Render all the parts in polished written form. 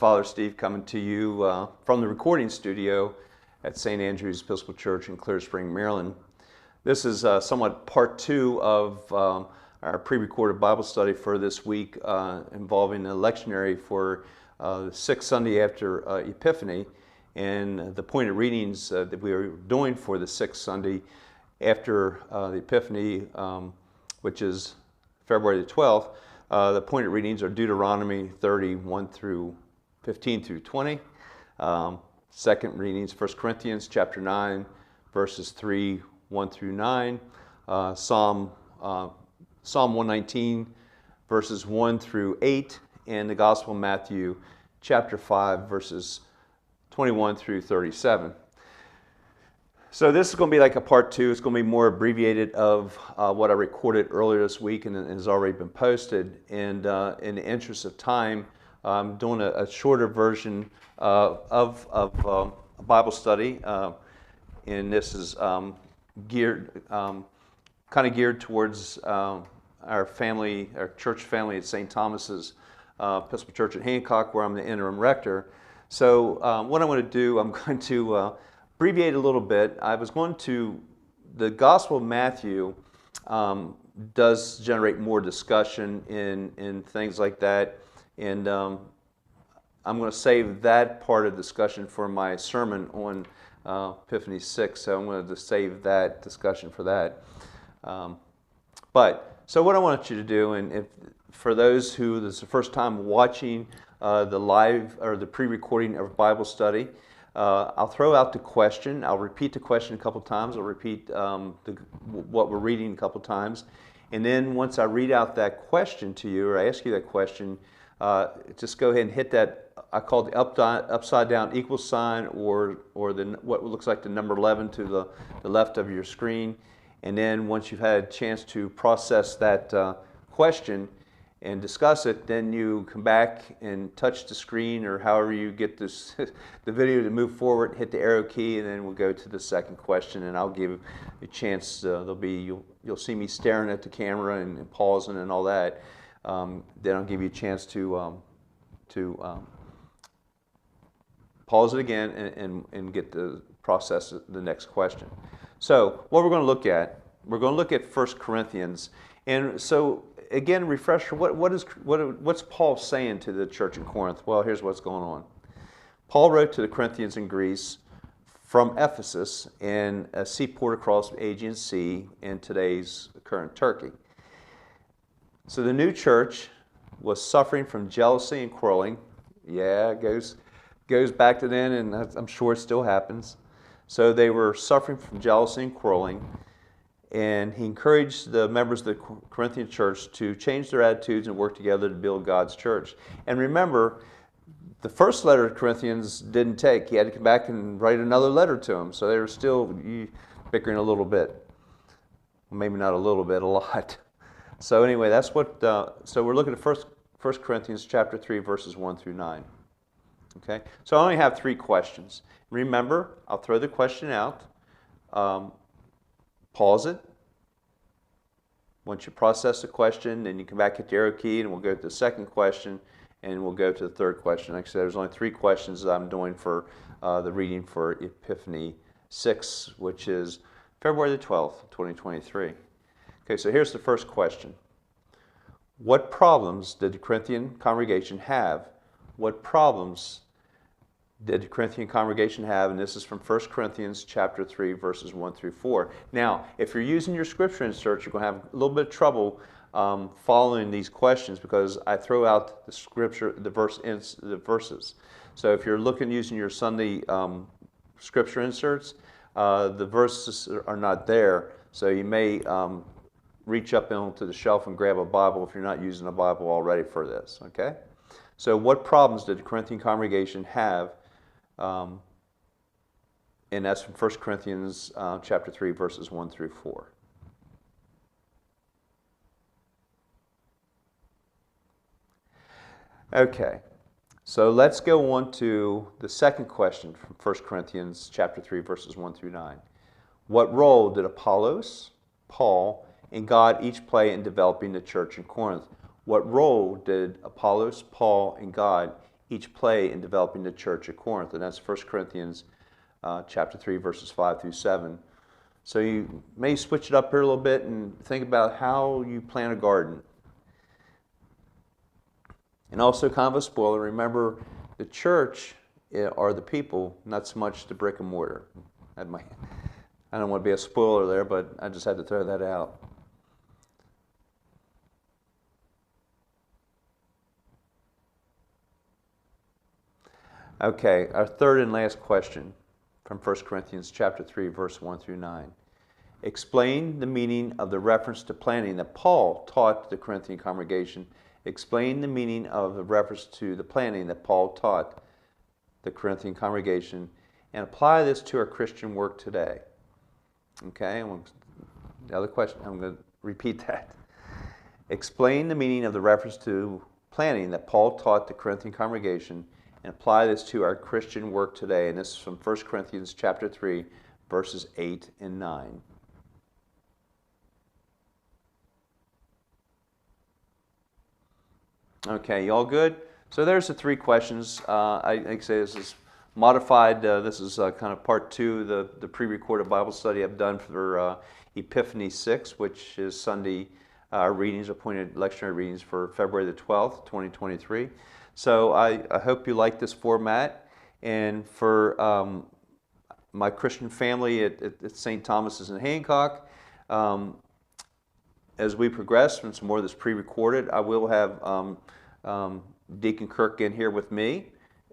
Father Steve coming to you from the recording studio at St. Andrew's Episcopal Church in Clear Spring, Maryland. This is somewhat part two of our pre-recorded Bible study for this week involving the lectionary for the sixth Sunday after Epiphany, and the pointed readings that we are doing for the sixth Sunday after the Epiphany, which is February the 12th. The pointed readings are Deuteronomy 30:1 through 15 through 20. Second readings, 1 Corinthians chapter 9, verses 3:1 through 9. Psalm 119, verses 1 through 8. And the Gospel of Matthew chapter 5, verses 21 through 37. So this is going to be like a part two. It's going to be more abbreviated of what I recorded earlier this week and has already been posted. And in the interest of time, I'm doing a shorter version of a Bible study, and this is geared, kind of geared towards our family, our church family at St. Thomas's Episcopal Church at Hancock, where I'm the interim rector. So what I'm going to do, I'm going to abbreviate a little bit. The Gospel of Matthew does generate more discussion in things like that. And I'm going to save that part of the discussion for my sermon on Epiphany 6, so I'm going to save that discussion for that. So what I want you to do, and for those who this is the first time watching the live or the pre-recording of Bible study, I'll throw out the question. I'll repeat the question a couple times. I'll repeat what we're reading a couple times. And then once I read out that question to you, or I ask you that question, just go ahead and hit that, I call it the upside down equal sign, or what looks like the number 11 to the left of your screen. And then once you've had a chance to process that question and discuss it, then you come back and touch the screen, or however you get this the video to move forward, hit the arrow key, and then we'll go to the second question, and I'll give a chance. You'll see me staring at the camera and pausing and all that. Then I'll give you a chance to pause it again and get the process the next question. So what we're going to look at, we're going to look at 1 Corinthians. And so again, refresher, what's Paul saying to the church in Corinth? Well, here's what's going on. Paul wrote to the Corinthians in Greece from Ephesus, in a seaport across the Aegean Sea in today's current Turkey. So the new church was suffering from jealousy and quarreling. Yeah, it goes back to then, and I'm sure it still happens. So they were suffering from jealousy and quarreling, and he encouraged the members of the Corinthian church to change their attitudes and work together to build God's church. And remember, the first letter to Corinthians didn't take. He had to come back and write another letter to them. So they were still bickering a little bit. Maybe not a little bit, a lot. So anyway, that's what. So we're looking at 1 Corinthians chapter 3, verses 1 through 9. Okay. So I only have 3 questions. Remember, I'll throw the question out. Pause it. Once you process the question, then you come back, hit the arrow key, and we'll go to the second question, and we'll go to the third question. Like I said, there's only 3 questions that I'm doing for the reading for Epiphany 6, which is February the 12th, 2023. Okay, so here's the first question. What problems did the Corinthian congregation have? What problems did the Corinthian congregation have? And this is from 1 Corinthians chapter 3, verses 1 through 4. Now, if you're using your scripture insert, you're going to have a little bit of trouble following these questions, because I throw out the scripture, the verses. So if you're looking using your Sunday scripture inserts, the verses are not there. So you may reach up into the shelf and grab a Bible if you're not using a Bible already for this, okay? So what problems did the Corinthian congregation have? And that's from 1 Corinthians chapter 3, verses 1 through 4. Okay, so let's go on to the second question from 1 Corinthians chapter 3, verses 1 through 9. What role did Apollos, Paul, and God each play in developing the church in Corinth? What role did Apollos, Paul, and God each play in developing the church at Corinth. And that's 1 Corinthians chapter 3, verses 5 through 7. So you may switch it up here a little bit and think about how you plant a garden. And also kind of a spoiler, remember the church are the people, not so much the brick and mortar. I don't want to be a spoiler there, but I just had to throw that out. Okay, our third and last question from 1 Corinthians chapter 3, verse 1 through 9. Explain the meaning of the reference to planting that Paul taught the Corinthian congregation. Explain the meaning of the reference to the planting that Paul taught the Corinthian congregation and apply this to our Christian work today. Okay, the other question, I'm going to repeat that. Explain the meaning of the reference to planting that Paul taught the Corinthian congregation and apply this to our Christian work today. And this is from 1 Corinthians chapter 3, verses 8 and 9. Okay, you all good? So there's the three questions. Like I say, this is modified. This is kind of part 2, the pre-recorded Bible study I've done for Epiphany 6, which is Sunday readings, appointed lectionary readings for February the 12th, 2023. So I hope you like this format. And for my Christian family at St. Thomas's in Hancock, as we progress and some more of this pre-recorded, I will have Deacon Kirk in here with me,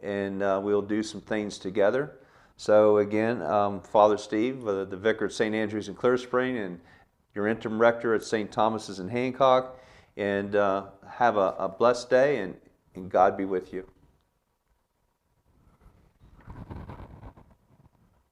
and we'll do some things together. So again, Father Steve, the vicar at St. Andrew's in Clear Spring, and your interim rector at St. Thomas's in Hancock, and have a blessed day, and God be with you.